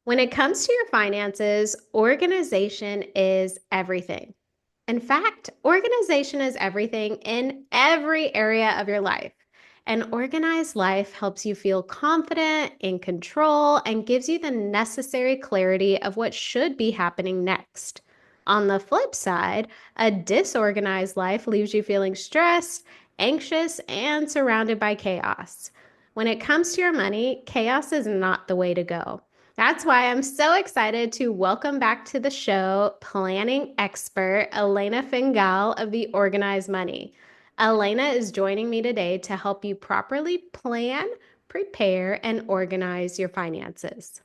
When it comes to your finances, organization is everything. In fact, organization is everything in every area of your life. An organized life helps you feel confident, in control, and gives you the necessary clarity of what should be happening next. On the flip side, a disorganized life leaves you feeling stressed, anxious, and surrounded by chaos. When it comes to your money, chaos is not the way to go. That's why I'm so excited to welcome back to the show planning expert Alaina Fingal of the Organized Money. Alaina is joining me today to help you properly plan, prepare, and organize your finances.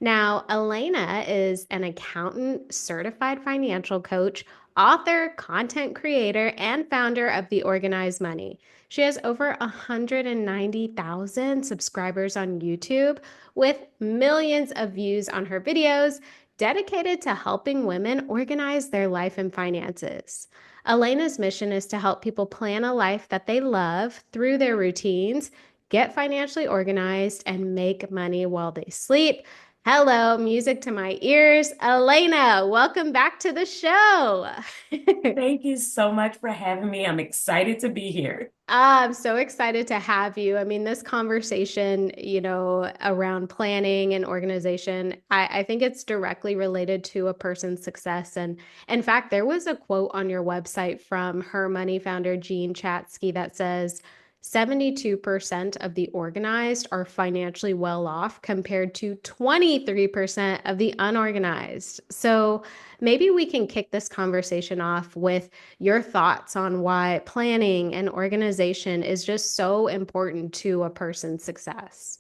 Now, Alaina is an accountant, certified financial coach, author, content creator, and founder of The Organized Money. She has over 190,000 subscribers on YouTube with millions of views on her videos dedicated to helping women organize their life and finances. Alaina's mission is to help people plan a life that they love through their routines, get financially organized, and make money while they sleep. Hello, music to my ears. Alaina, welcome back to the show. Thank you so much for having me. I'm excited to be here. I'm so excited to have you. I mean, this conversation, around planning and organization, I think it's directly related to a person's success. And in fact, there was a quote on your website from Her Money founder, Jean Chatsky, that says 72% of the organized are financially well off compared to 23% of the unorganized. So maybe we can kick this conversation off with your thoughts on why planning and organization is just so important to a person's success.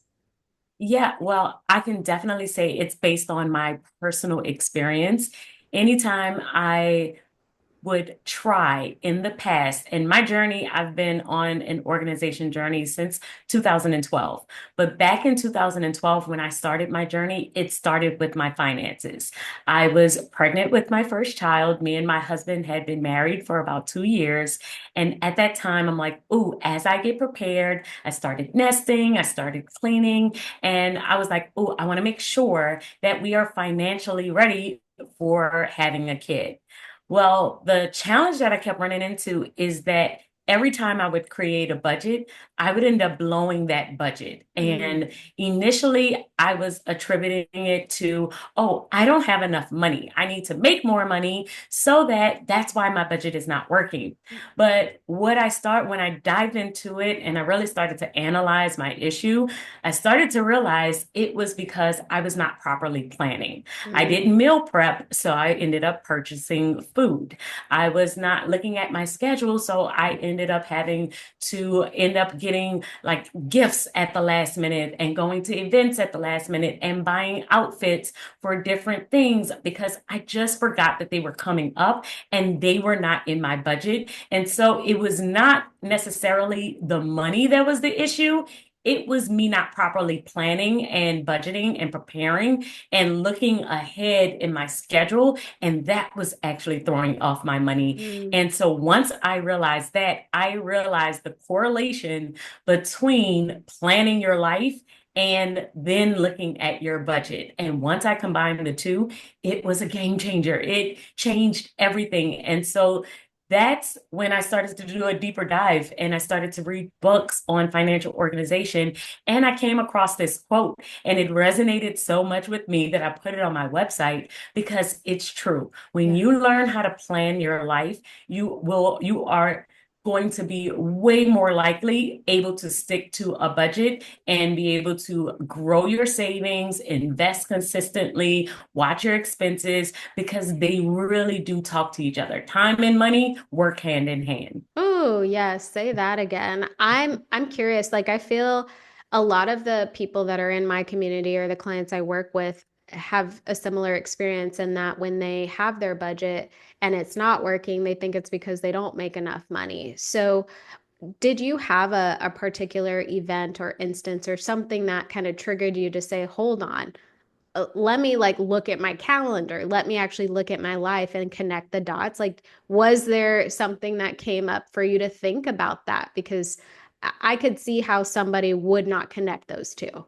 Yeah, well, I can definitely say it's based on my personal experience. Anytime I would try in the past. In my journey, I've been on an organization journey since 2012. But back in 2012, when I started my journey, it started with my finances. I was pregnant with my first child. Me and my husband had been married for about 2 years. And at that time, I'm like, ooh, as I get prepared, I started nesting, I started cleaning, and I was like, ooh, I want to make sure that we are financially ready for having a kid. Well, the challenge that I kept running into is that every time I would create a budget, I would end up blowing that budget. Mm, And initially, I was attributing it to, oh, I don't have enough money. I need to make more money so that's why my budget is not working. But when I dived into it and I really started to analyze my issue, I started to realize it was because I was not properly planning. I mm, didn't meal prep, so I ended up purchasing food. I was not looking at my schedule, so I ended up having to end up getting like gifts at the last minute and going to events at the last minute and buying outfits for different things because I just forgot that they were coming up and they were not in my budget. And so it was not necessarily the money that was the issue. It was me not properly planning and budgeting and preparing and looking ahead in my schedule. And that was actually throwing off my money. mm. And so once I realized that, I realized the correlation between planning your life and then looking at your budget. And once I combined the two, it was a game changer. It changed everything. And so that's when I started to do a deeper dive and I started to read books on financial organization. And I came across this quote and it resonated so much with me that I put it on my website because it's true. When Yeah. you learn how to plan your life, you are going to be way more likely able to stick to a budget and be able to grow your savings, invest consistently, watch your expenses because they really do talk to each other. Time and money work hand in hand. Oh, yes, say that again. I'm curious. Like I feel a lot of the people that are in my community or the clients I work with have a similar experience in that when they have their budget and it's not working, they think it's because they don't make enough money. So, did you have a particular event or instance or something that kind of triggered you to say, hold on, let me like look at my calendar. Let me actually look at my life and connect the dots. Like, was there something that came up for you to think about that? Because I could see how somebody would not connect those two.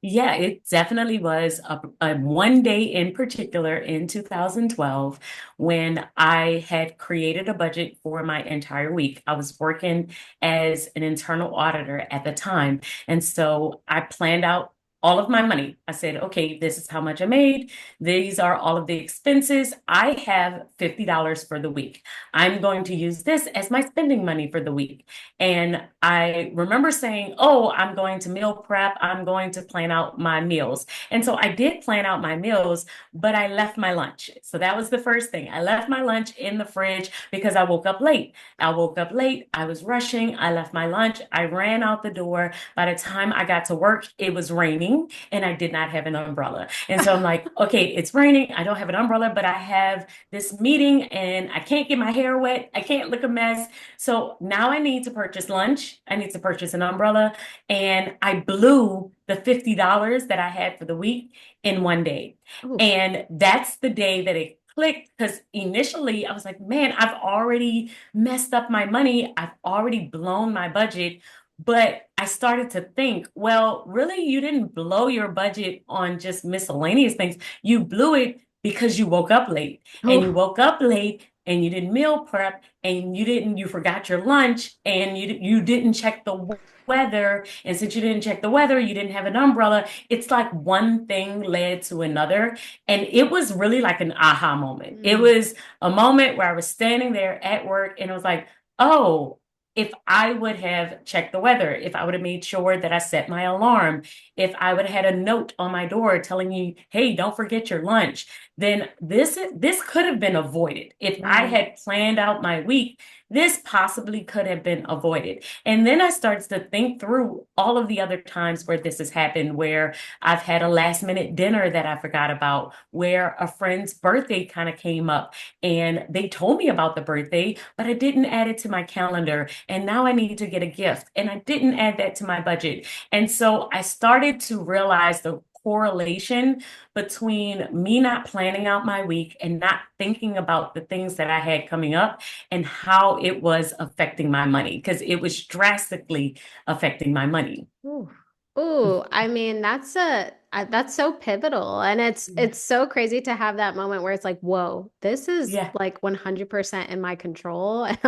Yeah, it definitely was a one day in particular in 2012 when I had created a budget for my entire week. I was working as an internal auditor at the time. And so I planned out all of my money. I said, okay, this is how much I made. These are all of the expenses. I have $50 for the week. I'm going to use this as my spending money for the week. And I remember saying, oh, I'm going to meal prep. I'm going to plan out my meals. And so I did plan out my meals, but I left my lunch. So that was the first thing. I left my lunch in the fridge because I woke up late. I woke up late. I was rushing. I left my lunch. I ran out the door. By the time I got to work, it was raining and I did not have an umbrella. And so I'm like, okay, it's raining. I don't have an umbrella, but I have this meeting and I can't get my hair wet. I can't look a mess. So now I need to purchase lunch. I need to purchase an umbrella. And I blew the $50 that I had for the week in one day. Oof. And that's the day that it clicked because initially I was like, man, I've already messed up my money. I've already blown my budget. But I started to think, well, really, you didn't blow your budget on just miscellaneous things. You blew it because you woke up late and you Oof. woke up late and you didn't meal prep and you forgot your lunch and you didn't check the weather, and since you didn't check the weather, you didn't have an umbrella. It's like one thing led to another, and it was really like an aha moment. It Mm. was a moment where I was standing there at work and it was like, oh, if I would have checked the weather, if I would have made sure that I set my alarm, if I would have had a note on my door telling you, hey, don't forget your lunch, then this could have been avoided. If I Right. had planned out my week, this possibly could have been avoided. And then I started to think through all of the other times where this has happened, where I've had a last minute dinner that I forgot about, where a friend's birthday kind of came up and they told me about the birthday, but I didn't add it to my calendar. And now I need to get a gift and I didn't add that to my budget. And so I started to realize the correlation between me not planning out my week and not thinking about the things that I had coming up and how it was affecting my money because it was drastically affecting my money. Ooh. Ooh, I mean, that's so pivotal. And it's so crazy to have that moment where it's like, whoa, this is Yeah. like 100% in my control. And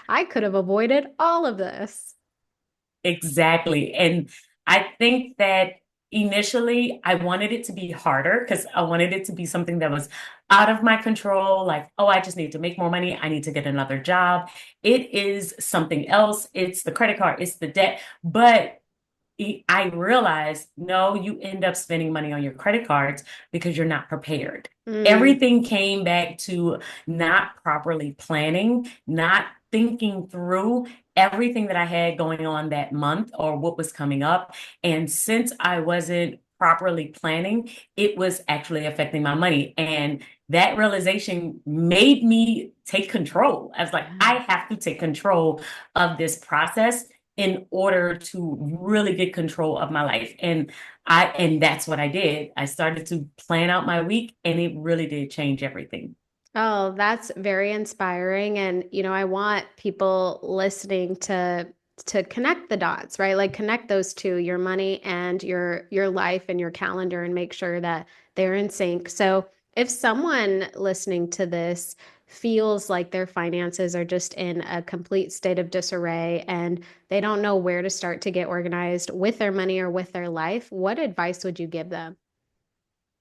I could have avoided all of this. Exactly. And I think that initially I wanted it to be harder because I wanted it to be something that was out of my control. Like, oh, I just need to make more money. I need to get another job. It is something else. It's the credit card, it's the debt. But I realized, no, you end up spending money on your credit cards because you're not prepared. Mm, Everything came back to not properly planning, not thinking through everything that I had going on that month or what was coming up. And since I wasn't properly planning, it was actually affecting my money. And that realization made me take control. I was like, yeah. I have to take control of this process in order to really get control of my life. And that's what I did. I started to plan out my week and it really did change everything. Oh, that's very inspiring. And, I want people listening to connect the dots, right? Like connect those two, your money and your life and your calendar and make sure that they're in sync. So if someone listening to this feels like their finances are just in a complete state of disarray and they don't know where to start to get organized with their money or with their life, what advice would you give them?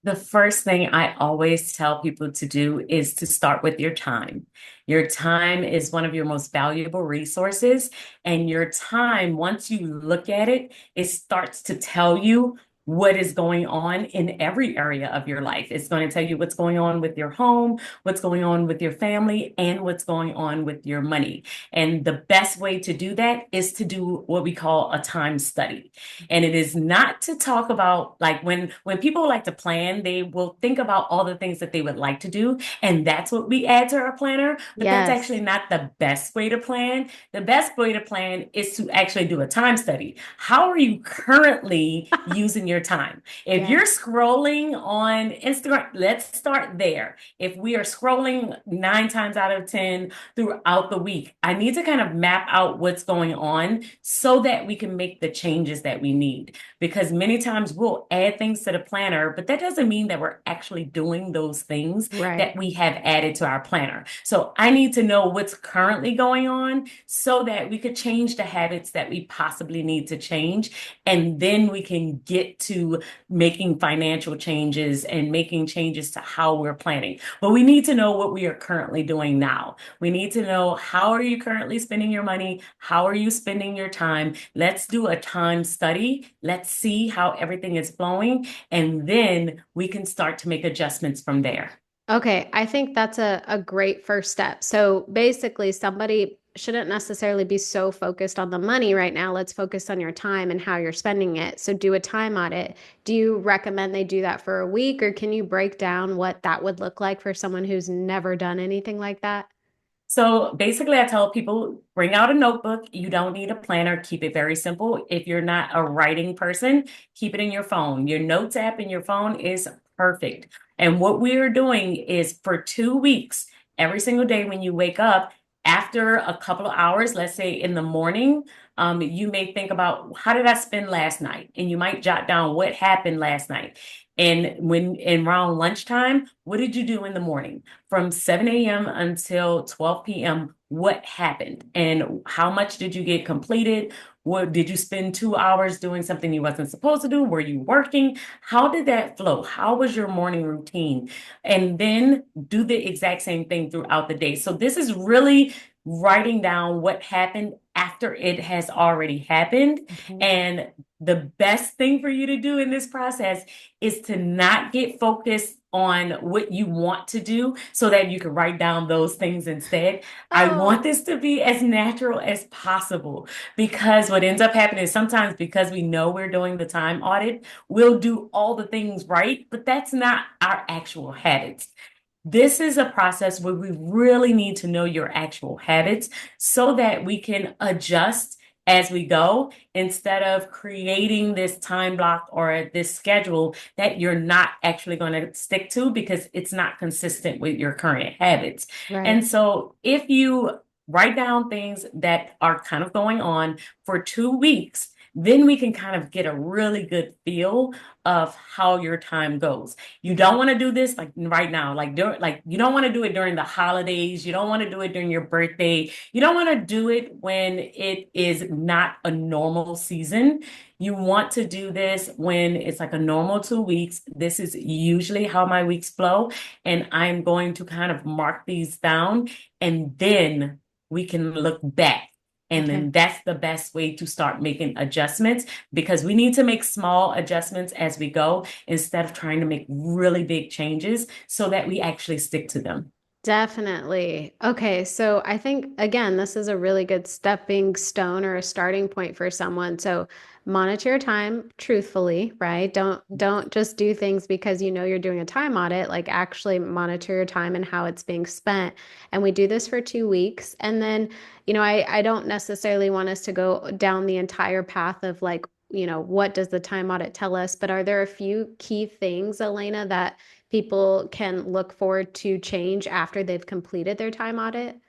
The first thing I always tell people to do is to start with your time. Your time is one of your most valuable resources. And your time, once you look at it, it starts to tell you what is going on in every area of your life. It's going to tell you what's going on with your home, what's going on with your family, and what's going on with your money. And the best way to do that is to do what we call a time study. And it is not to talk about like when people like to plan, they will think about all the things that they would like to do, and that's what we add to our planner. But that's Yes. actually not the best way to plan. The best way to plan is to actually do a time study. How are you currently using your your time. If Yeah. you're scrolling on Instagram, let's start there. If we are scrolling 9 times out of 10 throughout the week, I need to kind of map out what's going on so that we can make the changes that we need. Because many times we'll add things to the planner, but that doesn't mean that we're actually doing those things Right. that we have added to our planner. So I need to know what's currently going on so that we could change the habits that we possibly need to change. And then we can get to making financial changes and making changes to how we're planning. But we need to know what we are currently doing now. We need to know, how are you currently spending your money? How are you spending your time? Let's do a time study. Let's see how everything is flowing. And then we can start to make adjustments from there. Okay, I think that's a great first step. So basically, somebody shouldn't necessarily be so focused on the money right now. Let's focus on your time and how you're spending it. So do a time audit. Do you recommend they do that for a week, or can you break down what that would look like for someone who's never done anything like that? So basically, I tell people bring out a notebook. You don't need a planner. Keep it very simple. If you're not a writing person, keep it in your phone. Your notes app in your phone is perfect. And what we are doing is for 2 weeks, every single day when you wake up, after a couple of hours, let's say in the morning, you may think about, how did I spend last night? And you might jot down what happened last night. And when in around lunchtime, what did you do in the morning? From 7 a.m. until 12 p.m., what happened and how much did you get completed? What did you spend 2 hours doing something you wasn't supposed to do? Were you working? How did that flow? How was your morning routine? And then do the exact same thing throughout the day. So this is really writing down what happened after it has already happened. Mhm. And the best thing for you to do in this process is to not get focused on what you want to do so that you can write down those things instead. I want Oh, this to be as natural as possible, because what ends up happening is sometimes, because we know we're doing the time audit, we'll do all the things right, but that's not our actual habits. This is a process where we really need to know your actual habits so that we can adjust as we go, instead of creating this time block or this schedule that you're not actually going to stick to because it's not consistent with your current habits. right. And so if you write down things that are kind of going on for 2 weeks, then we can kind of get a really good feel of how your time goes. You Mhm. don't want to do this like right now, like you don't want to do it during the holidays. You don't want to do it during your birthday. You don't want to do it when it is not a normal season. You want to do this when it's like a normal 2 weeks. This is usually how my weeks flow. And I'm going to kind of mark these down, and then we can look back. And Okay. then that's the best way to start making adjustments, because we need to make small adjustments as we go instead of trying to make really big changes so that we actually stick to them. Definitely. Okay, so I think again, this is a really good stepping stone or a starting point for someone. So monitor your time truthfully, right? Don't just do things because you know you're doing a time audit, like actually monitor your time and how it's being spent. And we do this for 2 weeks. And then, I don't necessarily want us to go down the entire path of like, what does the time audit tell us? But are there a few key things, Alaina, that people can look forward to change after they've completed their time audit?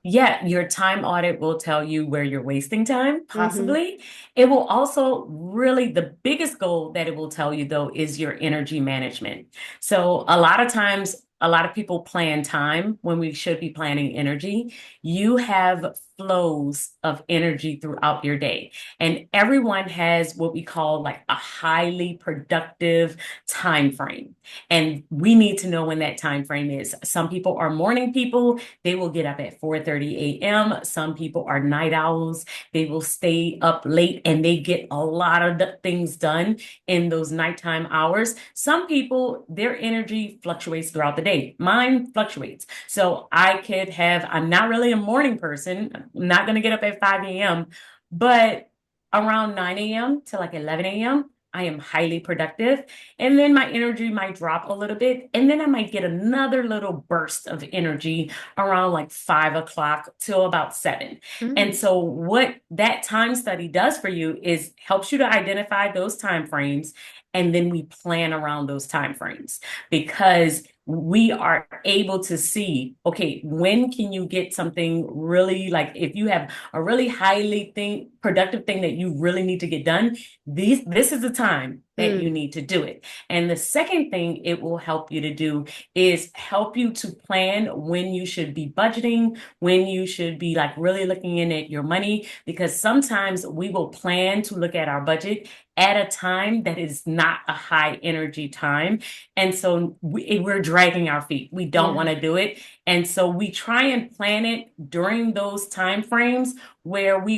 Yeah, your time audit will tell you where you're wasting time, Mm-hmm. possibly. It will also really, the biggest goal that it will tell you, though, is your energy management. So, a lot of times, a lot of people plan time when we should be planning energy. You have flows of energy throughout your day, and everyone has what we call like a highly productive time frame. And we need to know when that time frame is. Some people are morning people, they will get up at 4:30 a.m. Some people are night owls. They will stay up late and they get a lot of things done in those nighttime hours. Some people, their energy fluctuates throughout the day. Mine fluctuates. So I'm not really a morning person. I'm not going to get up at 5 a.m., but around 9 a.m. to like 11 a.m., I am highly productive. And then my energy might drop a little bit. And then I might get another little burst of energy around like 5 o'clock till about 7. And Mm. so what that time study does for you is helps you to identify those time frames. And then we plan around those time frames because we are able to see, okay, when can you get something really, like if you have a really highly productive thing that you really need to get done, this is the time that you Mm. need to do it. And the second thing it will help you to do is help you to plan when you should be budgeting, when you should be like really looking in at your money, because sometimes we will plan to look at our budget at a time that is not a high energy time. And so we're dragging our feet. We don't want Yeah. to do it. And so we try and plan it during those time frames where we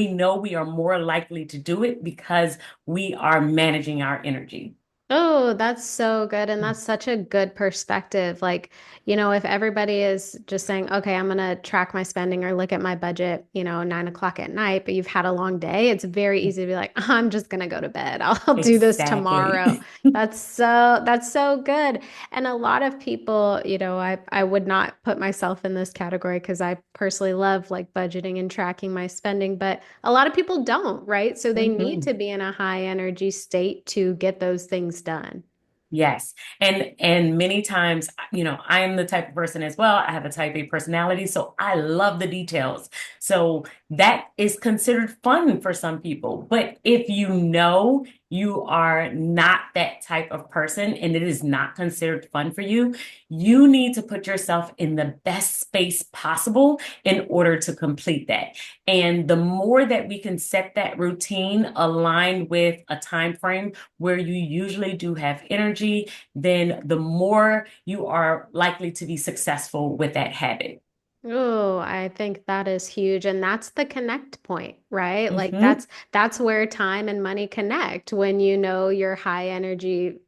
know we are more likely to do it because we are managing our energy. Oh, that's so good. And that's such a good perspective. Like, if everybody is just saying, okay, I'm going to track my spending or look at my budget, 9 o'clock at night, but you've had a long day, it's very easy to be like, I'm just going to go to bed. I'll do this tomorrow. Exactly. That's so good. And a lot of people, I would not put myself in this category because I personally love like budgeting and tracking my spending, but a lot of people don't, right? So they need Mhm. to be in a high energy state to get those things done. Yes. And many times, I am the type of person as well. I have a type A personality, so I love the details. So that is considered fun for some people. But if you know you are not that type of person and it is not considered fun for you, you need to put yourself in the best space possible in order to complete that. And the more that we can set that routine aligned with a time frame where you usually do have energy, then the more you are likely to be successful with that habit. Oh, I think that is huge. And that's the connect point, right? Like Hmm. that's where time and money connect when you know your high energy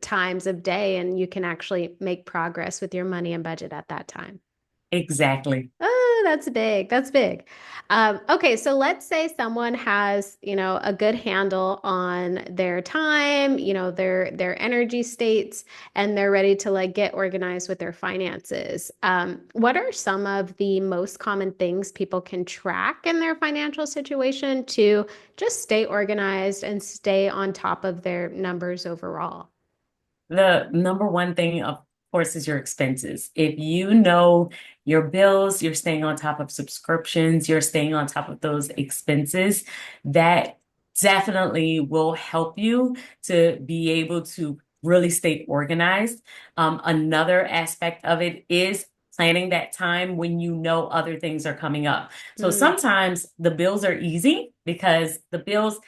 times of day and you can actually make progress with your money and budget at that time. Exactly. Oh, that's big. That's big. Okay, so let's say someone has, a good handle on their time, their energy states, and they're ready to like get organized with their finances. What are some of the most common things people can track in their financial situation to just stay organized and stay on top of their numbers overall? The number one thing, of course, is your expenses. If you know your bills, you're staying on top of subscriptions, you're staying on top of those expenses, that definitely will help you to be able to really stay organized. Another aspect of it is planning that time when you know other things are coming up. So Mm, sometimes the bills are easy because the bills,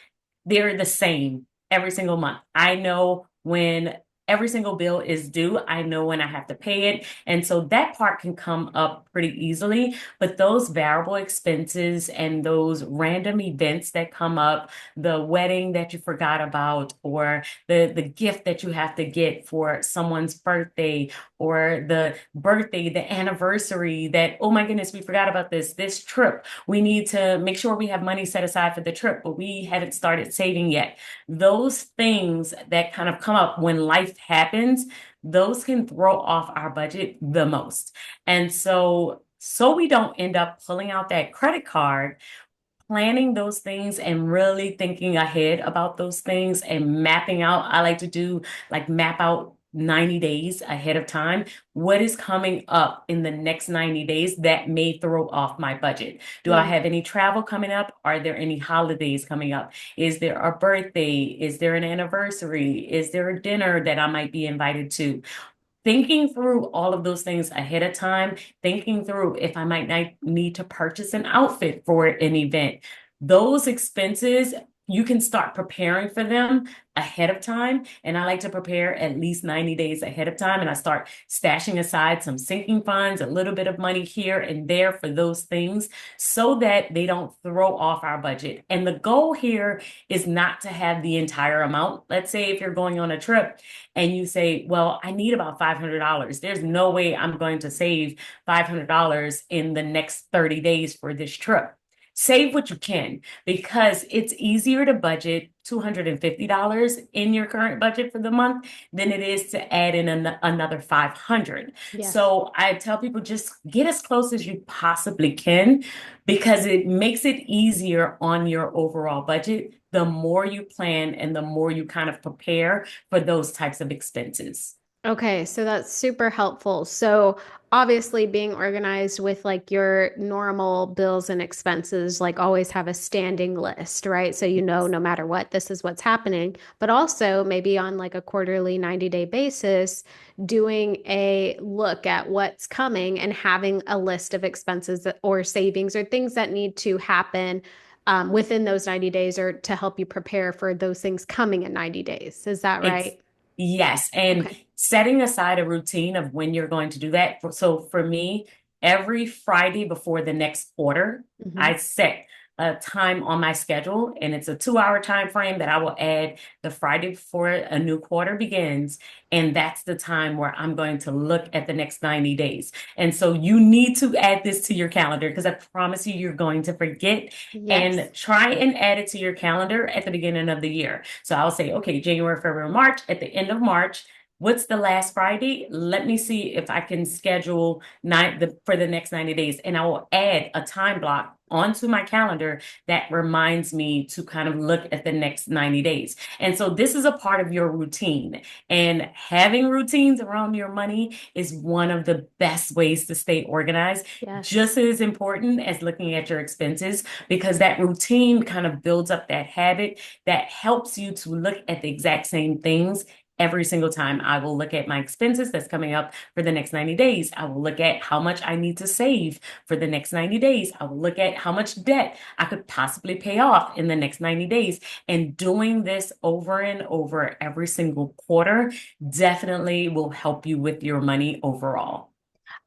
they're the same every single month. I know when every single bill is due. I know when I have to pay it. And so that part can come up pretty easily. But those variable expenses and those random events that come up, the wedding that you forgot about, or the gift that you have to get for someone's birthday, or the birthday, the anniversary that, oh my goodness, we forgot about this trip. We need to make sure we have money set aside for the trip, but we haven't started saving yet. Those things that kind of come up when life happens, those can throw off our budget the most. And so we don't end up pulling out that credit card, planning those things and really thinking ahead about those things and mapping out. I like to do like map out 90 days ahead of time. What is coming up in the next 90 days that may throw off my budget? Do I mm. have any travel coming up? Are there any holidays coming up? Is there a birthday? Is there an anniversary? Is there a dinner that I might be invited to? Thinking through all of those things ahead of time, thinking through if I might not need to purchase an outfit for an event, those expenses, you can start preparing for them ahead of time. And I like to prepare at least 90 days ahead of time. And I start stashing aside some sinking funds, a little bit of money here and there for those things so that they don't throw off our budget. And the goal here is not to have the entire amount. Let's say if you're going on a trip and you say, well, I need about $500. There's no way I'm going to save $500 in the next 30 days for this trip. save what you can because it's easier to budget $250 in your current budget for the month than it is to add in another 500. Yes. So I tell people just get as close as you possibly can because it makes it easier on your overall budget the more you plan and the more you kind of prepare for those types of expenses. Okay, so that's super helpful. So obviously being organized with like your normal bills and expenses, like always have a standing list, right? So you know no matter what, this is what's happening. But also maybe on like a quarterly 90-day basis, doing a look at what's coming and having a list of expenses or savings or things that need to happen within those 90 days or to help you prepare for those things coming in 90 days. Is that Ex right? yes, and Okay. setting aside a routine of when you're going to do that. So for me, every Friday before the next quarter, Mhm. I set a time on my schedule, and it's a 2 hour time frame that I will add the Friday before a new quarter begins. And that's the time where I'm going to look at the next 90 days. And so you need to add this to your calendar because I promise you, you're going to forget Yes. and try and add it to your calendar at the beginning of the year. So I'll say, okay, January, February, March, at the end of March, what's the last Friday? Let me see if I can schedule for the next 90 days. And I will add a time block onto my calendar that reminds me to kind of look at the next 90 days. And so this is a part of your routine. And having routines around your money is one of the best ways to stay organized, Yes. just as important as looking at your expenses, because that routine kind of builds up that habit that helps you to look at the exact same things every single time. I will look at my expenses that's coming up for the next 90 days. I will look at how much I need to save for the next 90 days. I will look at how much debt I could possibly pay off in the next 90 days. And doing this over and over every single quarter definitely will help you with your money overall.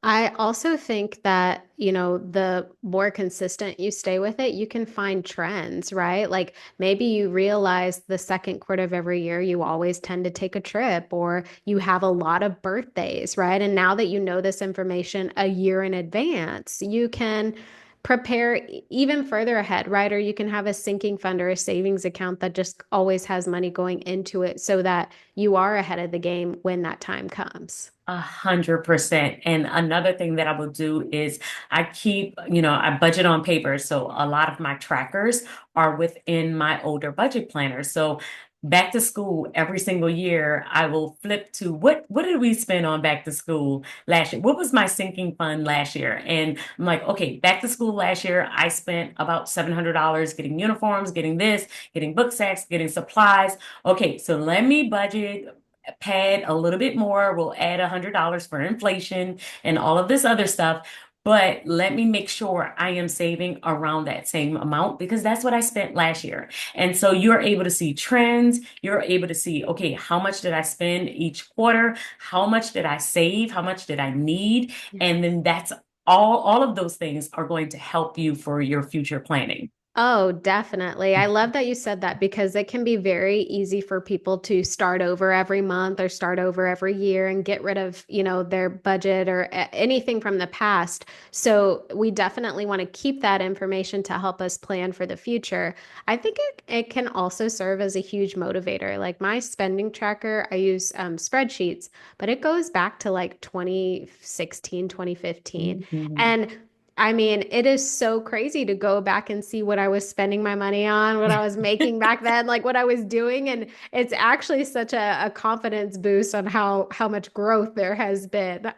I also think that, you know, the more consistent you stay with it, you can find trends, right? Like maybe you realize the second quarter of every year, you always tend to take a trip or you have a lot of birthdays, right? And now that you know this information a year in advance, you can prepare even further ahead, right? Or you can have a sinking fund or a savings account that just always has money going into it so that you are ahead of the game when that time comes. 100%. And another thing that I will do is I keep, I budget on paper. So a lot of my trackers are within my older budget planner. So back to school every single year, I will flip to what did we spend on back to school last year? What was my sinking fund last year? And I'm like, okay, back to school last year, I spent about $700 getting uniforms, getting this, getting book sacks, getting supplies. Okay, so let me budget pad a little bit more. We'll add $100 for inflation and all of this other stuff. But let me make sure I am saving around that same amount because that's what I spent last year. And so you're able to see trends. You're able to see, okay, how much did I spend each quarter? How much did I save? How much did I need? And then that's all of those things are going to help you for your future planning. Oh, definitely. I love that you said that because it can be very easy for people to start over every month or start over every year and get rid of, you know, their budget or anything from the past. So we definitely want to keep that information to help us plan for the future. I think it can also serve as a huge motivator. Like my spending tracker, I use spreadsheets, but it goes back to like 2016, 2015. Mhm. And I mean, it is so crazy to go back and see what I was spending my money on, what I was making back then, like what I was doing. And it's actually such a confidence boost on how much growth there has been.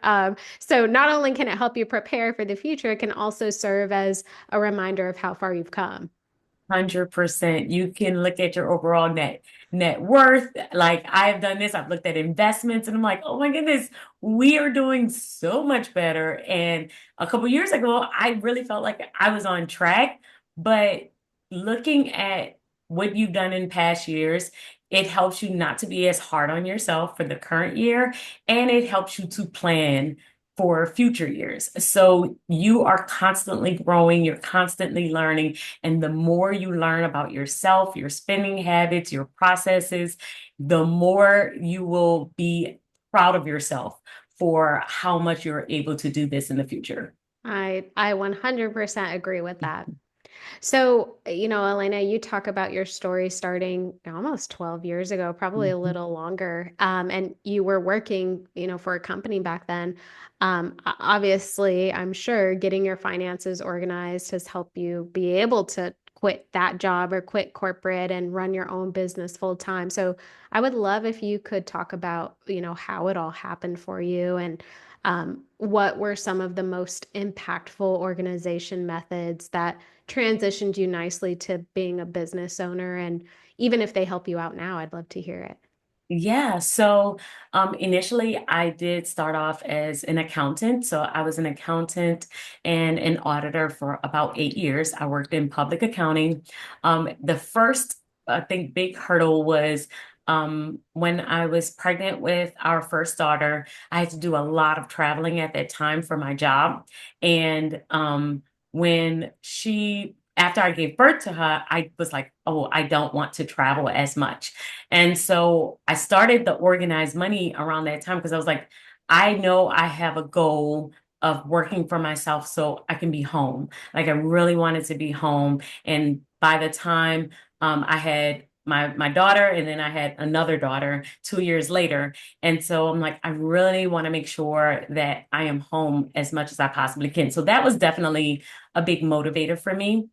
So not only can it help you prepare for the future, it can also serve as a reminder of how far you've come. 100%. You can look at your overall net worth. Like I've done this, I've looked at investments and I'm like, oh my goodness, we are doing so much better. And a couple years ago, I really felt like I was on track. But looking at what you've done in past years, it helps you not to be as hard on yourself for the current year, and it helps you to plan for future years. So you are constantly growing, you're constantly learning. And the more you learn about yourself, your spending habits, your processes, the more you will be proud of yourself for how much you're able to do this in the future. I 100% agree with that. So, Elena, you talk about your story starting almost 12 years ago, probably a Mhm. little longer. And you were working, for a company back then. Obviously, I'm sure getting your finances organized has helped you be able to quit that job or quit corporate and run your own business full time. So, I would love if you could talk about, how it all happened for you and what were some of the most impactful organization methods that transitioned you nicely to being a business owner. And even if they help you out now, I'd love to hear it. Yeah, so initially I did start off as an accountant. So I was an accountant and an auditor for about 8 years. I worked in public accounting. The first, I think, big hurdle was when I was pregnant with our first daughter. I had to do a lot of traveling at that time for my job. And after I gave birth to her, I was like, oh, I don't want to travel as much. And so I started the organized money around that time because I was like, I know I have a goal of working for myself so I can be home. Like I really wanted to be home. And by the time I had my daughter, and then I had another daughter 2 years later. And so I'm like, I really want to make sure that I am home as much as I possibly can. So that was definitely a big motivator for me.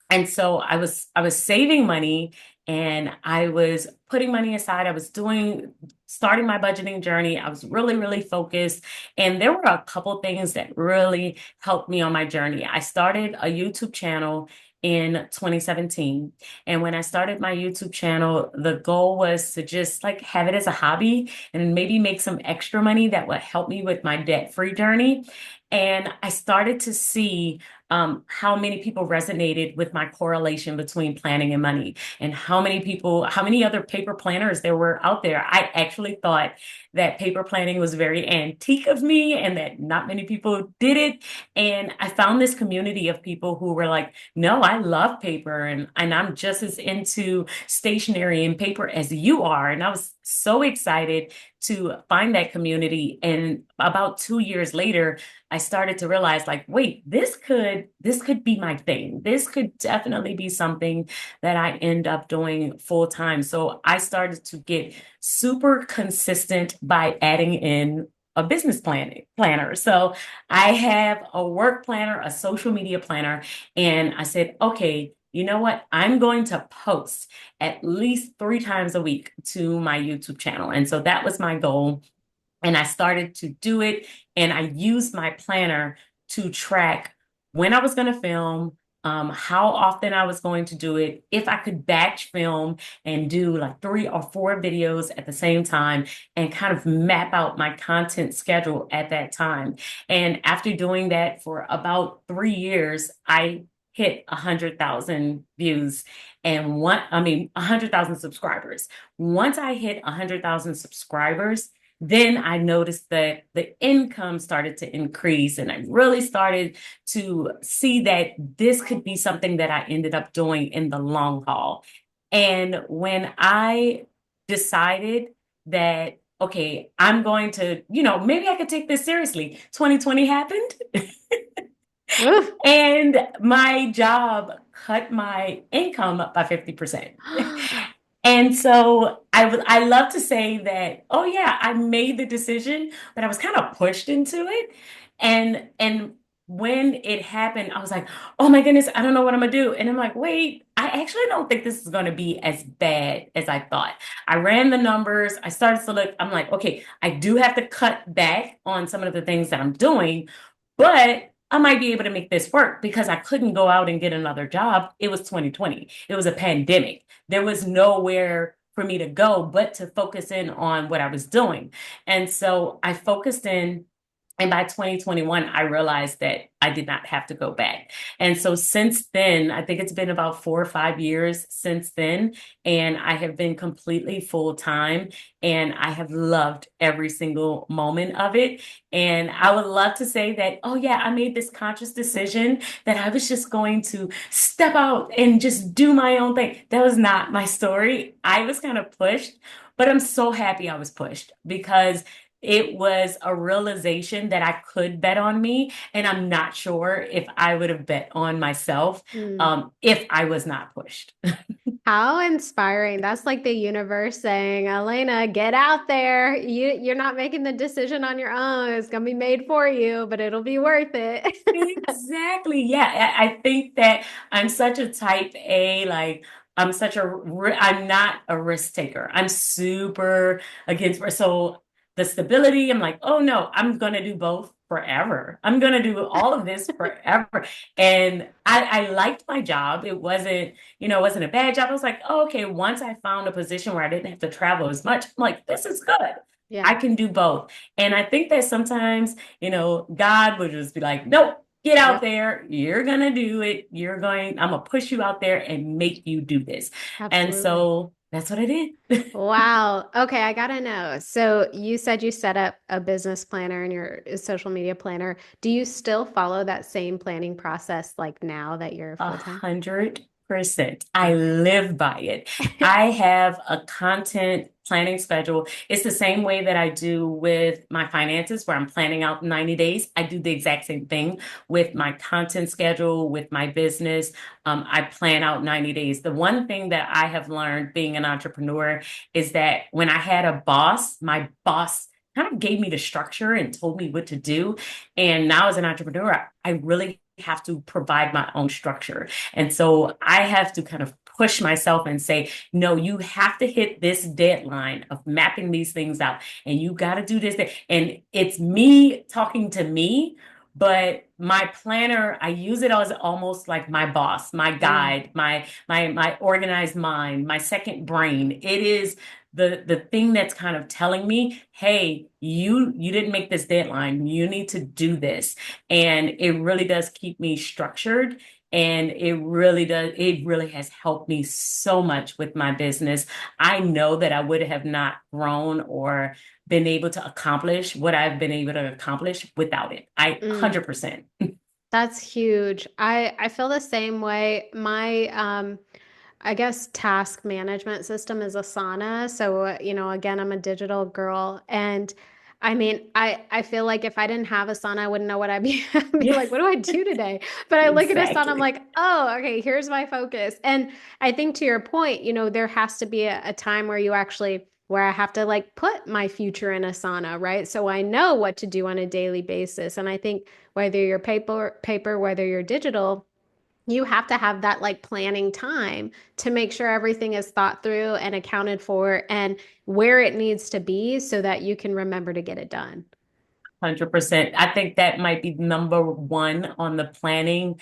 And so I was saving money and I was putting money aside. I was starting my budgeting journey. I was really, really focused. And there were a couple things that really helped me on my journey. I started a YouTube channel in 2017. And when I started my YouTube channel, the goal was to just like have it as a hobby and maybe make some extra money that would help me with my debt-free journey. And I started to see how many people resonated with my correlation between planning and money, and how many other paper planners there were out there. I actually thought that paper planning was very antique of me and that not many people did it. And I found this community of people who were like, no, I love paper and I'm just as into stationery and paper as you are. And I was so excited to find that community. And about 2 years later, I started to realize like, wait, this could be my thing. This could definitely be something that I end up doing full time. So I started to get super consistent by adding in a business planner. So I have a work planner, a social media planner, and I said, okay, you know what? I'm going to post at least 3 times a week to my YouTube channel. And so that was my goal. And I started to do it, and I used my planner to track when I was going to film, how often I was going to do it, if I could batch film and do like 3 or 4 videos at the same time, and kind of map out my content schedule at that time. And after doing that for about 3 years, I hit 100,000 views and 100,000 subscribers. Once I hit 100,000 subscribers, then I noticed that the income started to increase, and I really started to see that this could be something that I ended up doing in the long haul. And when I decided that, okay, I'm going to, maybe I could take this seriously, 2020 happened. Oof. And my job cut my income by 50%. And so I love to say that, oh yeah, I made the decision, but I was kind of pushed into it. And when it happened, I was like, oh my goodness, I don't know what I'm gonna do. And I'm like, wait, I actually don't think this is gonna be as bad as I thought. I ran the numbers, I started to look, I'm like, okay, I do have to cut back on some of the things that I'm doing, but I might be able to make this work because I couldn't go out and get another job. It was 2020. It was a pandemic. There was nowhere for me to go but to focus in on what I was doing. And so I focused in. And by 2021, I realized that I did not have to go back. And so since then, I think it's been about 4 or 5 years since then, and I have been completely full time, and I have loved every single moment of it. And I would love to say that, oh yeah, I made this conscious decision that I was just going to step out and just do my own thing. That was not my story. I was kind of pushed, but I'm so happy I was pushed because it was a realization that I could bet on me, and I'm not sure if I would have bet on myself Mm. if I was not pushed. How inspiring. That's like the universe saying, Alaina, get out there. You're not making the decision on your own. It's gonna be made for you, but it'll be worth it. Exactly. Yeah, I think that I'm such a type A, like I'm not a risk taker. I'm super against risk. So the stability, I'm like, oh no, I'm gonna do both forever. I'm gonna do all of this forever. And I liked my job. It wasn't a bad job. I was like, oh, okay, once I found a position where I didn't have to travel as much, I'm like, this is good. I Yeah. can do both. And I think that sometimes God would just be like, nope, get out Yep. there. You're going to do it. I'm going to push you out there and make you do this. And Absolutely. so that's what I did. Wow. Okay, I gotta know. So you said you set up a business planner and your social media planner. Do you still follow that same planning process like now that you're A full time? 100%. I Okay. live by it. I have a content planning schedule. It's the same way that I do with my finances, where I'm planning out 90 days. I do the exact same thing with my content schedule, with my business. I plan out 90 days. The one thing that I have learned being an entrepreneur is that when I had a boss, my boss kind of gave me the structure and told me what to do. And now as an entrepreneur, I really have to provide my own structure. And so I have to kind of push myself and say, no, you have to hit this deadline of mapping these things out. And you got to do this. And it's me talking to me, but my planner, I use it as almost like my boss, my Mm. guide, my organized mind, my second brain. It is the thing that's kind of telling me, hey, you didn't make this deadline. You need to do this. And it really does keep me structured. And it really has helped me so much with my business. I know that I would have not grown or been able to accomplish what I've been able to accomplish without it. I Mm. 100%. That's huge. I feel the same way. My I guess task management system is Asana. So, again, I'm a digital girl and I mean, I feel like if I didn't have Asana, I wouldn't know what I'd be I'd be Yeah, like, what do I do today? But I look at Asana, I'm exactly. like, oh, okay, here's my focus. And I think to your point, there has to be a time where where I have to like put my future in Asana, right? So I know what to do on a daily basis. And I think whether you're paper, whether you're digital, you have to have that like planning time to make sure everything is thought through and accounted for and where it needs to be so that you can remember to get it done. 100%. I think that might be number one on the planning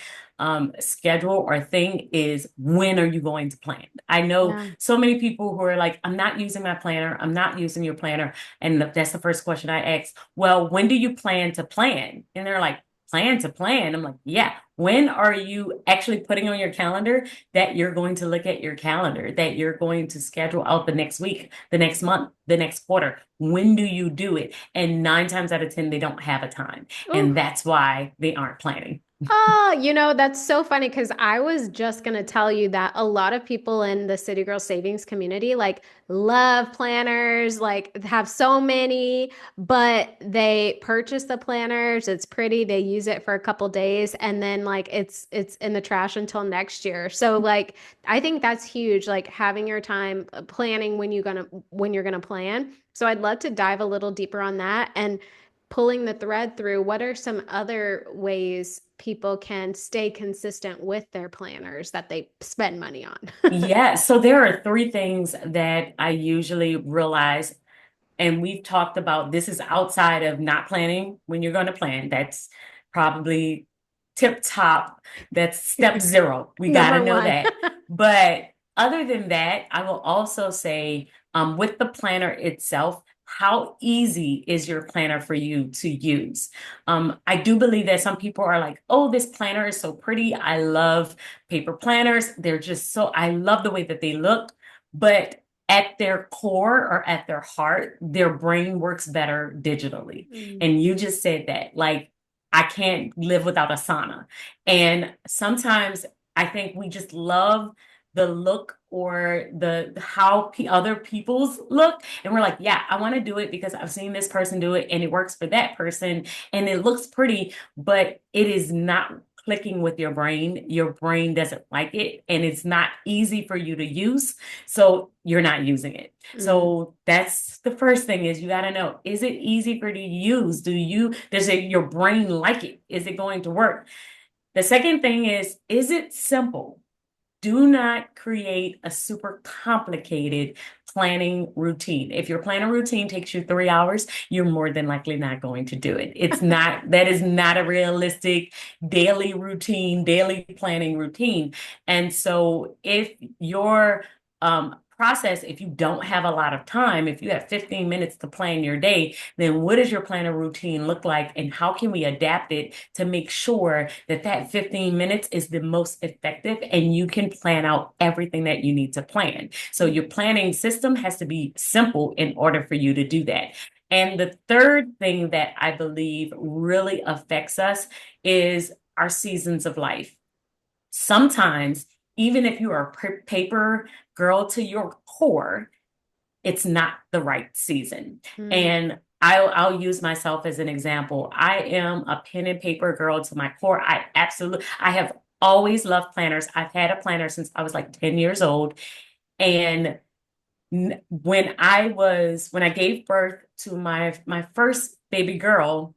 schedule or thing is when are you going to plan? I know Yeah. so many people who are like, I'm not using my planner. I'm not using your planner. And that's the first question I ask. Well, when do you plan to plan? And they're like, plan to plan. I'm like, yeah. When are you actually putting on your calendar that you're going to look at your calendar, that you're going to schedule out the next week, the next month, the next quarter? When do you do it? And nine times out of 10, they don't have a time. And Oof. that's why they aren't planning. Oh, that's so funny because I was just gonna tell you that a lot of people in the City Girl Savings community like love planners, like have so many, but they purchase the planners, it's pretty, they use it for a couple days, and then like it's in the trash until next year. So like I think that's huge, like having your time planning when you're gonna plan. So I'd love to dive a little deeper on that and pulling the thread through, what are some other ways people can stay consistent with their planners that they spend money on? Yeah, so there are three things that I usually realize, and we've talked about this is outside of not planning when you're going to plan. That's probably tip top. That's step zero. We got to Number know one. that. But other than that, I will also say with the planner itself, how easy is your planner for you to use? I do believe that some people are like, oh, this planner is so pretty. I love paper planners. I love the way that they look. But at their core or at their heart, their brain works better digitally. Mm. And you just said that, like, I can't live without Asana. And sometimes I think we just love the look or the how other people's look. And we're like, yeah, I want to do it because I've seen this person do it and it works for that person and it looks pretty, but it is not clicking with your brain. Your brain doesn't like it and it's not easy for you to use. So you're not using it. Mm, So that's the first thing is you got to know, is it easy for you to use? Does your brain like it? Is it going to work? The second thing is it simple? Do not create a super complicated planning routine. If your planning routine takes you 3 hours, you're more than likely not going to do it. That is not a realistic daily routine, daily planning routine. And so if your process, if you don't have a lot of time, if you have 15 minutes to plan your day, then what does your planner routine look like and how can we adapt it to make sure that that 15 minutes is the most effective and you can plan out everything that you need to plan. So mm, your planning system has to be simple in order for you to do that. And the third thing that I believe really affects us is our seasons of life. Sometimes, even if you are a paper girl to your core, it's not the right season. mm. And I'll use myself as an example. I am a pen and paper girl to my core. I have always loved planners. I've had a planner since I was like 10 years old. And when I gave birth to my first baby girl,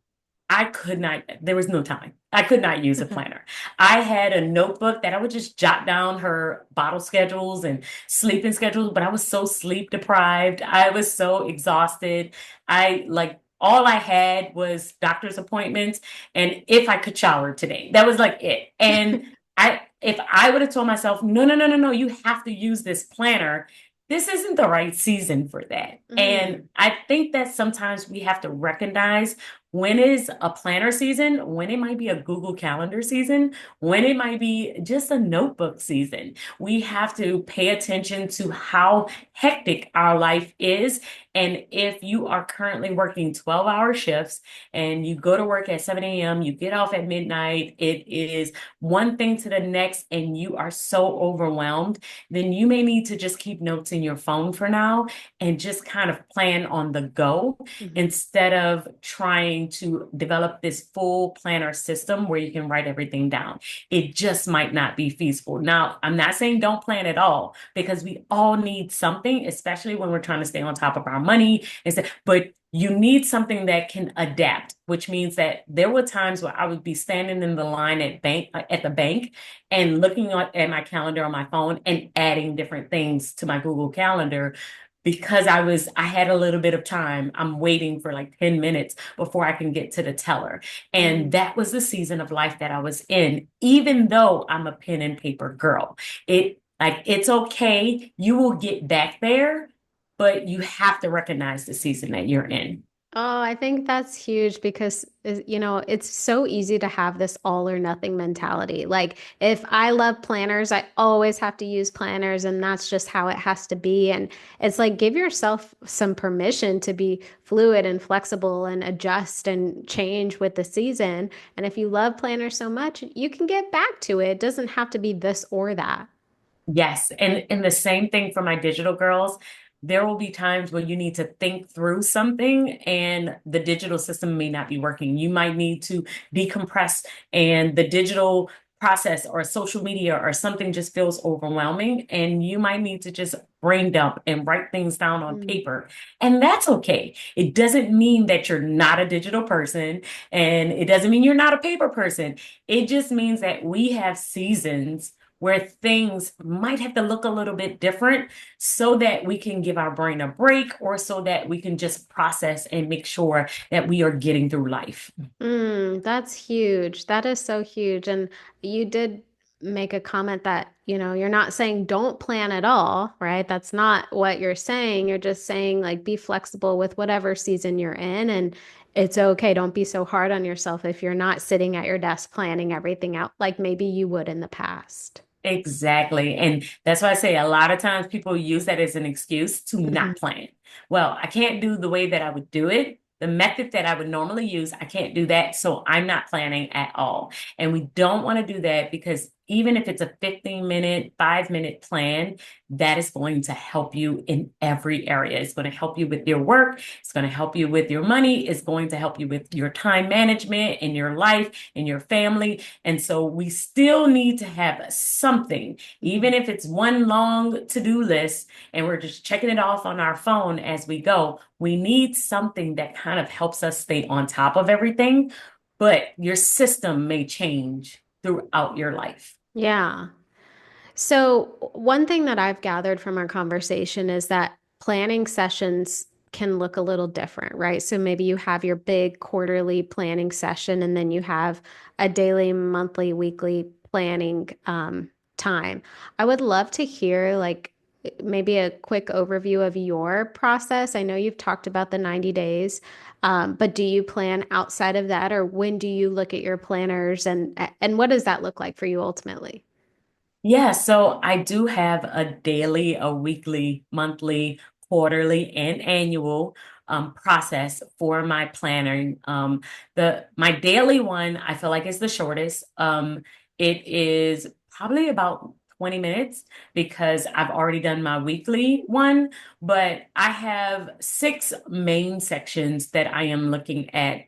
I could not, there was no time. I could not use a planner. I had a notebook that I would just jot down her bottle schedules and sleeping schedules, but I was so sleep deprived. I was so exhausted. I like all I had was doctor's appointments and if I could shower today. That was like it. And if I would have told myself, no, no, no, no, no, you have to use this planner, this isn't the right season for that. Mm, And I think that sometimes we have to recognize when is a planner season, when it might be a Google Calendar season, when it might be just a notebook season. We have to pay attention to how hectic our life is. And if you are currently working 12-hour shifts and you go to work at 7 a.m., you get off at midnight, it is one thing to the next, and you are so overwhelmed, then you may need to just keep notes in your phone for now and just kind of plan on the go mhm. instead of trying to develop this full planner system where you can write everything down. It just might not be feasible. Now, I'm not saying don't plan at all because we all need something, especially when we're trying to stay on top of our money and stuff, but you need something that can adapt, which means that there were times where I would be standing in the line at the bank and looking at my calendar on my phone and adding different things to my Google Calendar because I had a little bit of time. I'm waiting for like 10 minutes before I can get to the teller. And Mm. that was the season of life that I was in, even though I'm a pen and paper girl. It's okay. You will get back there, but you have to recognize the season that you're in. Oh, I think that's huge because, it's so easy to have this all or nothing mentality. Like, if I love planners, I always have to use planners, and that's just how it has to be. And it's like, give yourself some permission to be fluid and flexible and adjust and change with the season. And if you love planners so much, you can get back to it. It doesn't have to be this or that. Yes. And the same thing for my digital girls. There will be times where you need to think through something and the digital system may not be working. You might need to decompress and the digital process or social media or something just feels overwhelming and you might need to just brain dump and write things down on Mm. paper. And that's okay. It doesn't mean that you're not a digital person and it doesn't mean you're not a paper person. It just means that we have seasons where things might have to look a little bit different so that we can give our brain a break or so that we can just process and make sure that we are getting through life. That's huge. That is so huge. And you did make a comment that, you're not saying don't plan at all, right? That's not what you're saying. You're just saying, like, be flexible with whatever season you're in. And it's okay. Don't be so hard on yourself if you're not sitting at your desk planning everything out like maybe you would in the past. Exactly. And that's why I say a lot of times people use that as an excuse to Mhm. not plan. Well, I can't do the way that I would do it. The method that I would normally use, I can't do that. So I'm not planning at all. And we don't want to do that because even if it's a 15-minute, 5-minute plan, that is going to help you in every area. It's going to help you with your work. It's going to help you with your money. It's going to help you with your time management in your life, in your family. And so we still need to have something, Mhm. even if it's one long to-do list and we're just checking it off on our phone as we go. We need something that kind of helps us stay on top of everything, but your system may change throughout your life. Yeah. So, one thing that I've gathered from our conversation is that planning sessions can look a little different, right? So, maybe you have your big quarterly planning session, and then you have a daily, monthly, weekly planning time. I would love to hear, like, maybe a quick overview of your process. I know you've talked about the 90 days, but do you plan outside of that, or when do you look at your planners, and what does that look like for you ultimately? Yeah, so I do have a daily, a weekly, monthly, quarterly, and annual process for my planning. The my daily one I feel like is the shortest. It is probably about 20 minutes because I've already done my weekly one, but I have six main sections that I am looking at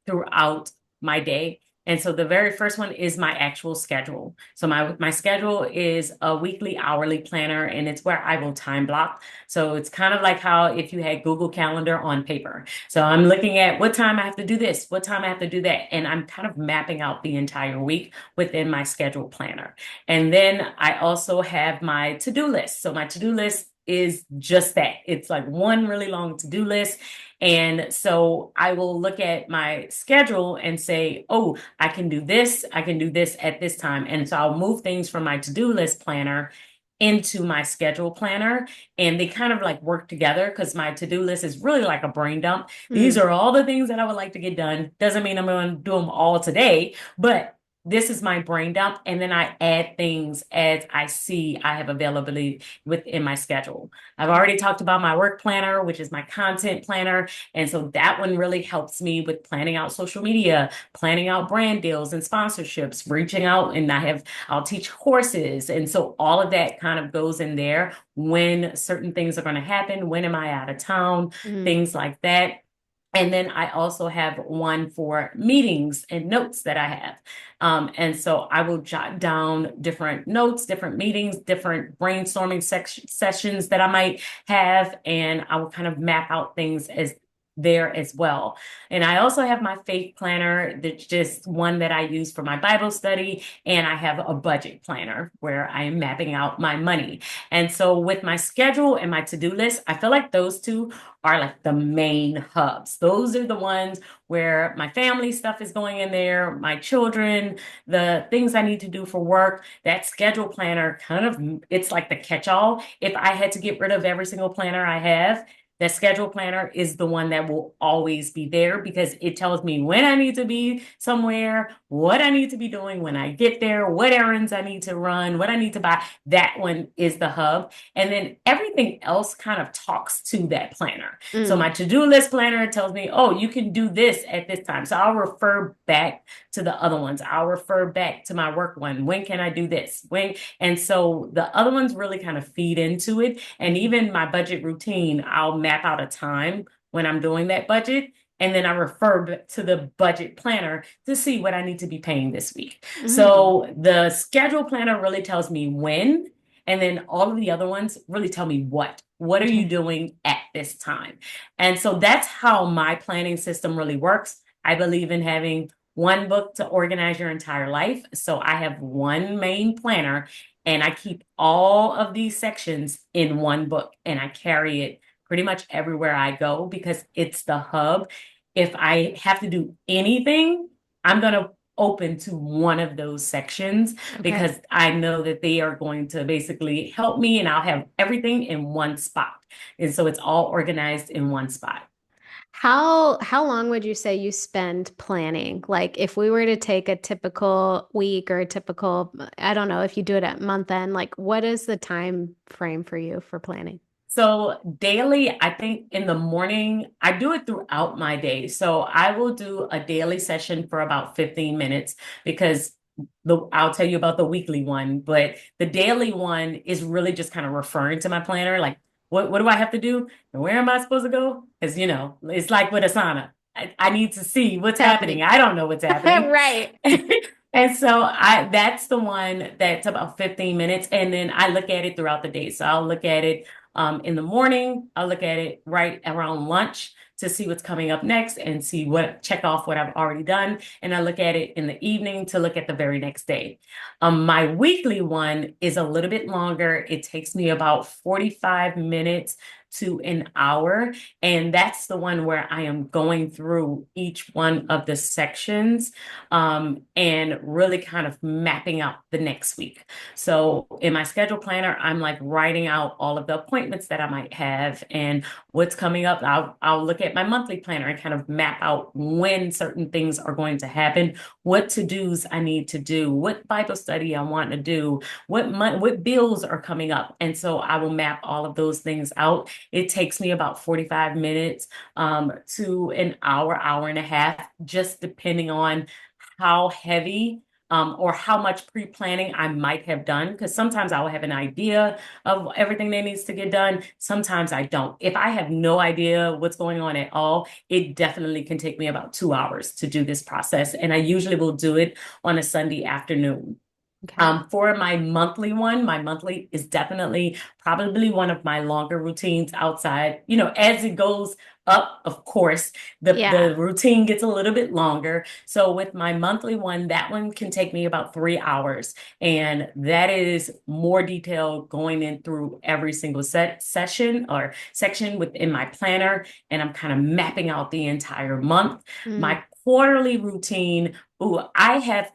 throughout my day. And so the very first one is my actual schedule. So my schedule is a weekly hourly planner and it's where I will time block. So it's kind of like how if you had Google Calendar on paper. So I'm looking at what time I have to do this, what time I have to do that, and I'm kind of mapping out the entire week within my schedule planner. And then I also have my to-do list. So my to-do list is just that. It's like one really long to-do list. And so I will look at my schedule and say, oh, I can do this at this time. And so I'll move things from my to-do list planner into my schedule planner. And they kind of like work together because my to-do list is really like a brain dump. These Mm, are all the things that I would like to get done. Doesn't mean I'm going to do them all today, but this is my brain dump. And then I add things as I see I have availability within my schedule. I've already talked about my work planner, which is my content planner. And so that one really helps me with planning out social media, planning out brand deals and sponsorships, reaching out, and I'll teach courses. And so all of that kind of goes in there when certain things are going to happen. When am I out of town? mm, Things like that. And then I also have one for meetings and notes that I have. And so I will jot down different notes, different meetings, different brainstorming sessions that I might have, and I will kind of map out things as there as well. And I also have my faith planner, that's just one that I use for my Bible study, and I have a budget planner where I am mapping out my money. And so with my schedule and my to-do list, I feel like those two are like the main hubs. Those are the ones where my family stuff is going in there, my children, the things I need to do for work. That schedule planner kind of, it's like the catch-all. If I had to get rid of every single planner I have, that schedule planner is the one that will always be there because it tells me when I need to be somewhere, what I need to be doing when I get there, what errands I need to run, what I need to buy. That one is the hub. And then everything else kind of talks to that planner. So mm, my to-do list planner tells me, oh, you can do this at this time. So I'll refer back to the other ones. I'll refer back to my work one. When can I do this? When? And so the other ones really kind of feed into it. And mhm, even my budget routine, I'll map out a time when I'm doing that budget. And then I refer to the budget planner to see what I need to be paying this week. mm. So the schedule planner really tells me when, and then all of the other ones really tell me what. What are you Okay. doing at this time? And so that's how my planning system really works. I believe in having one book to organize your entire life. So I have one main planner and I keep all of these sections in one book and I carry it pretty much everywhere I go because it's the hub. If I have to do anything, I'm going to open to one of those sections Okay. because I know that they are going to basically help me and I'll have everything in one spot. And so it's all organized in one spot. How long would you say you spend planning? Like if we were to take a typical week or a typical, I don't know, if you do it at month end, like what is the time frame for you for planning? So daily, I think in the morning, I do it throughout my day. So I will do a daily session for about 15 minutes because I'll tell you about the weekly one, but the daily one is really just kind of referring to my planner. Like, what do I have to do? And where am I supposed to go? Because, it's like with Asana. I need to see what's Tell happening. me. I don't know what's happening. Right. And so that's the one that's about 15 minutes. And then I look at it throughout the day. So I'll look at it in the morning. I'll look at it right around lunch to see what's coming up next and check off what I've already done. And I look at it in the evening to look at the very next day. My weekly one is a little bit longer. It takes me about 45 minutes to an hour. And that's the one where I am going through each one of the sections and really kind of mapping out the next week. So in my schedule planner, I'm like writing out all of the appointments that I might have and what's coming up. I'll look at my monthly planner and kind of map out when certain things are going to happen, what to-dos I need to do, what Bible study I want to do, what bills are coming up. And so I will map all of those things out. It takes me about 45 minutes to an hour and a half, just depending on how heavy or how much pre-planning I might have done. Because sometimes I will have an idea of everything that needs to get done. Sometimes I don't. If I have no idea what's going on at all, it definitely can take me about 2 hours to do this process. And I usually will do it on a Sunday afternoon. Okay. For my monthly one, my monthly is definitely probably one of my longer routines outside. As it goes up, of course, Yeah. the routine gets a little bit longer. So with my monthly one, that one can take me about 3 hours. And that is more detailed going in through every single session or section within my planner. And I'm kind of mapping out the entire month. Mm. My quarterly routine. Ooh, I have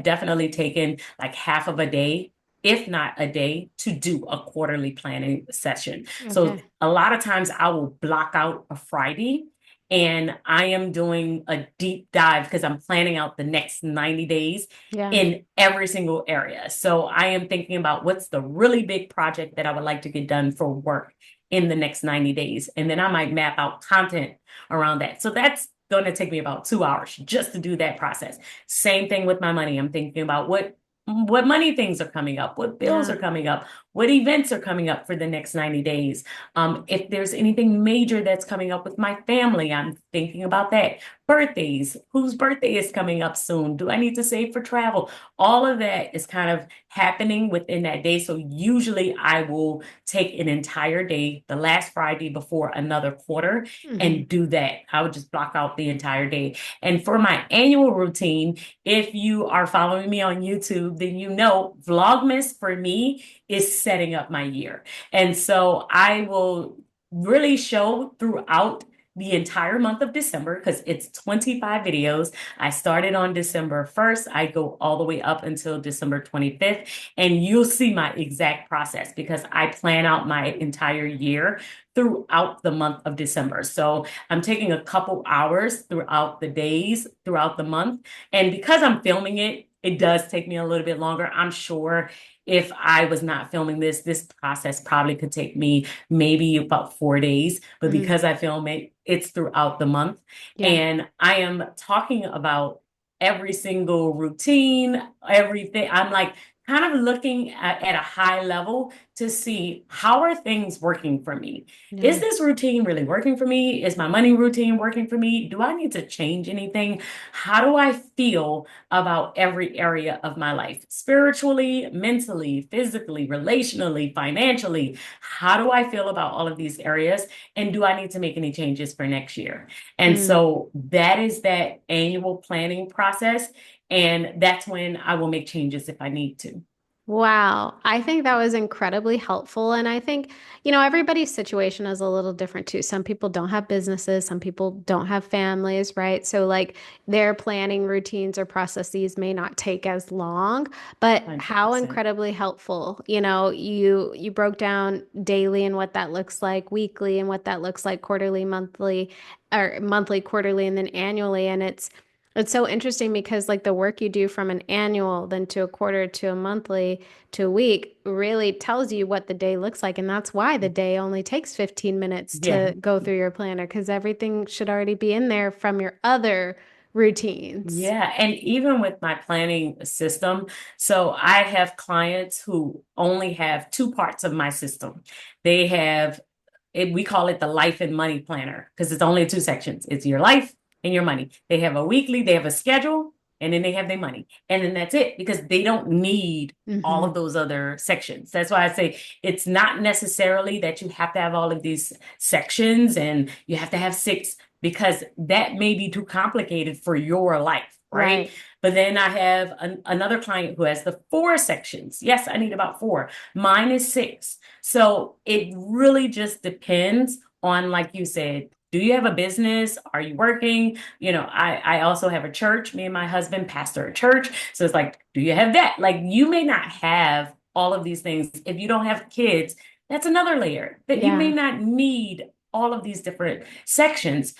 definitely taken like half of a day, if not a day, to do a quarterly planning session. So Okay. a lot of times I will block out a Friday and I am doing a deep dive because I'm planning out the next 90 days Yeah. in every single area. So I am thinking about what's the really big project that I would like to get done for work in the next 90 days. And then I might map out content around that. So that's going to take me about 2 hours just to do that process. Same thing with my money. I'm thinking about what money things are coming up, what bills Yeah. are coming up, what events are coming up for the next 90 days. If there's anything major that's coming up with my family, I'm thinking about that. Birthdays, whose birthday is coming up soon? Do I need to save for travel? All of that is kind of happening within that day. So usually I will take an entire day, the last Friday before another quarter, Hmm. and do that. I would just block out the entire day. And for my annual routine, if you are following me on YouTube, then you know Vlogmas for me is setting up my year. And so I will really show throughout the entire month of December because it's 25 videos. I started on December 1st. I go all the way up until December 25th, and you'll see my exact process because I plan out my entire year throughout the month of December. So I'm taking a couple hours throughout the days, throughout the month. And because I'm filming it, it does take me a little bit longer. I'm sure if I was not filming this process probably could take me maybe about 4 days. But Hmm. because I film it, it's throughout the month. Yeah. And I am talking about every single routine, everything. I'm like kind of looking at a high level to see how are things working for me. Is Yeah. this routine really working for me? Is my money routine working for me? Do I need to change anything? How do I feel about every area of my life? Spiritually, mentally, physically, relationally, financially. How do I feel about all of these areas? And do I need to make any changes for next year? And Mm. so that is that annual planning process. And that's when I will make changes if I need to. Wow. I think that was incredibly helpful. And I think, everybody's situation is a little different too. Some people don't have businesses, some people don't have families, right? So, like, their planning routines or processes may not take as long, but how 100%. incredibly helpful. You broke down daily and what that looks like, weekly and what that looks like, quarterly, monthly, or monthly, quarterly, and then annually. And it's so interesting because like the work you do from an annual, then to a quarter, to a monthly, to a week really tells you what the day looks like. And that's why the day only takes 15 minutes Yeah. to go through your planner because everything should already be in there from your other routines. Yeah, and even with my planning system, so I have clients who only have two parts of my system. They have it, we call it the life and money planner because it's only two sections. It's your life and your money. They have a weekly, they have a schedule, and then they have their money. And then that's it because they don't need all of Hmm. those other sections. That's why I say it's not necessarily that you have to have all of these sections and you have to have six because that may be too complicated for your life, right? Right. But then I have another client who has the four sections. Yes, I need about four. Mine is six. So it really just depends on, like you said, do you have a business? Are you working? I also have a church. Me and my husband pastor a church. So it's like, do you have that? Like you may not have all of these things. If you don't have kids, that's another layer that you may Yeah. not need all of these different sections.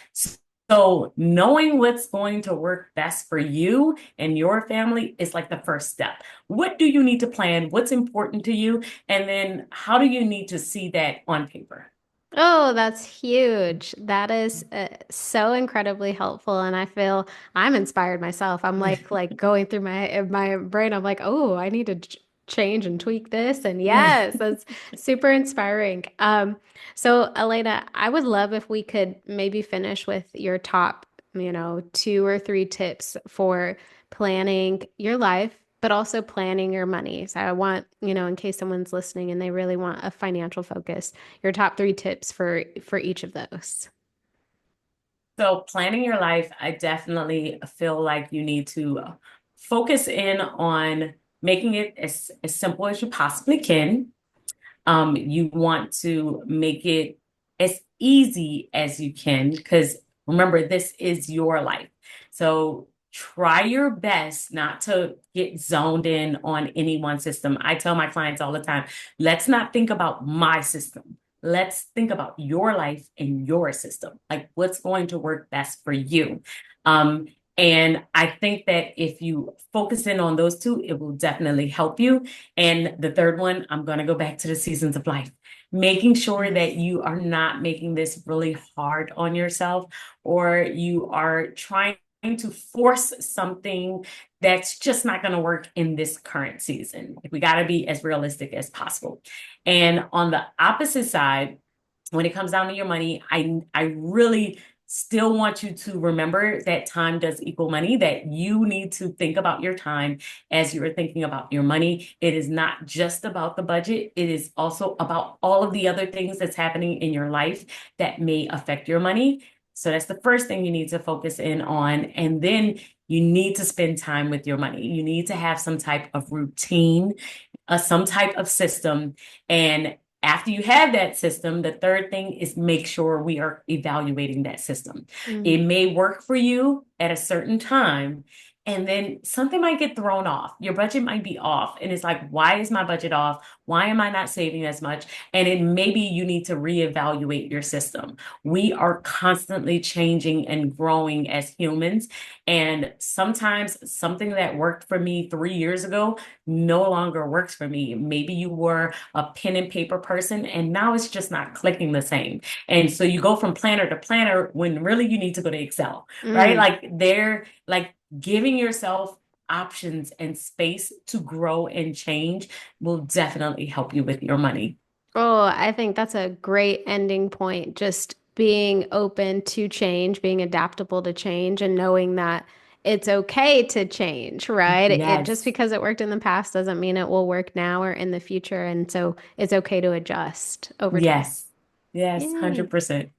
So knowing what's going to work best for you and your family is like the first step. What do you need to plan? What's important to you? And then how do you need to see that on paper? Oh, that's huge. That is so incredibly helpful, and I feel I'm inspired myself. I'm like going through my brain. I'm like, oh, I need to change and tweak this, and yes, that's super inspiring. So Elena, I would love if we could maybe finish with your top, two or three tips for planning your life, but also planning your money. So I want, in case someone's listening and they really want a financial focus, your top three tips for each of those. So planning your life, I definitely feel like you need to focus in on making it as simple as you possibly can. You want to make it as easy as you can because remember, this is your life. So try your best not to get zoned in on any one system. I tell my clients all the time, let's not think about my system. Let's think about your life and your system, like what's going to work best for you. Um, and I think that if you focus in on those two, it will definitely help you. And the third one, I'm going to go back to the seasons of life, making sure that Yes. you are not making this really hard on yourself or you are trying to force something that's just not going to work in this current season. We got to be as realistic as possible. And on the opposite side, when it comes down to your money, I really still want you to remember that time does equal money, that you need to think about your time as you're thinking about your money. It is not just about the budget, it is also about all of the other things that's happening in your life that may affect your money. So that's the first thing you need to focus in on. And then you need to spend time with your money. You need to have some type of routine, some type of system. And after you have that system, the third thing is make sure we are evaluating that system. It Mm, may work for you at a certain time, and then something might get thrown off. Your budget might be off. And it's like, why is my budget off? Why am I not saving as much? And it maybe you need to reevaluate your system. We are constantly changing and growing as humans. And sometimes something that worked for me 3 years ago no longer works for me. Maybe you were a pen and paper person and now it's just not clicking the same. And so you go from planner to planner when really you need to go to Excel, right? mm. Like they're like giving yourself options and space to grow and change will definitely help you with your money. Oh, I think that's a great ending point. Just being open to change, being adaptable to change, and knowing that it's okay to change, right? It just Yes. because it worked in the past doesn't mean it will work now or in the future. And so it's okay to adjust over time. Yes. Yes. Yay. 100%.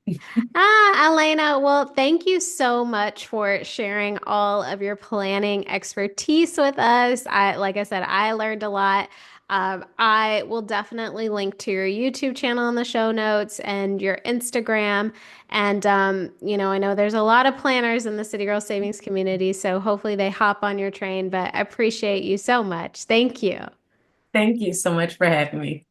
Alaina, well, thank you so much for sharing all of your planning expertise with us. Like I said, I learned a lot. I will definitely link to your YouTube channel in the show notes and your Instagram. And, I know there's a lot of planners in the City Girl Savings community, so hopefully they hop on your train, but I appreciate you so much. Thank you. Thank you so much for having me.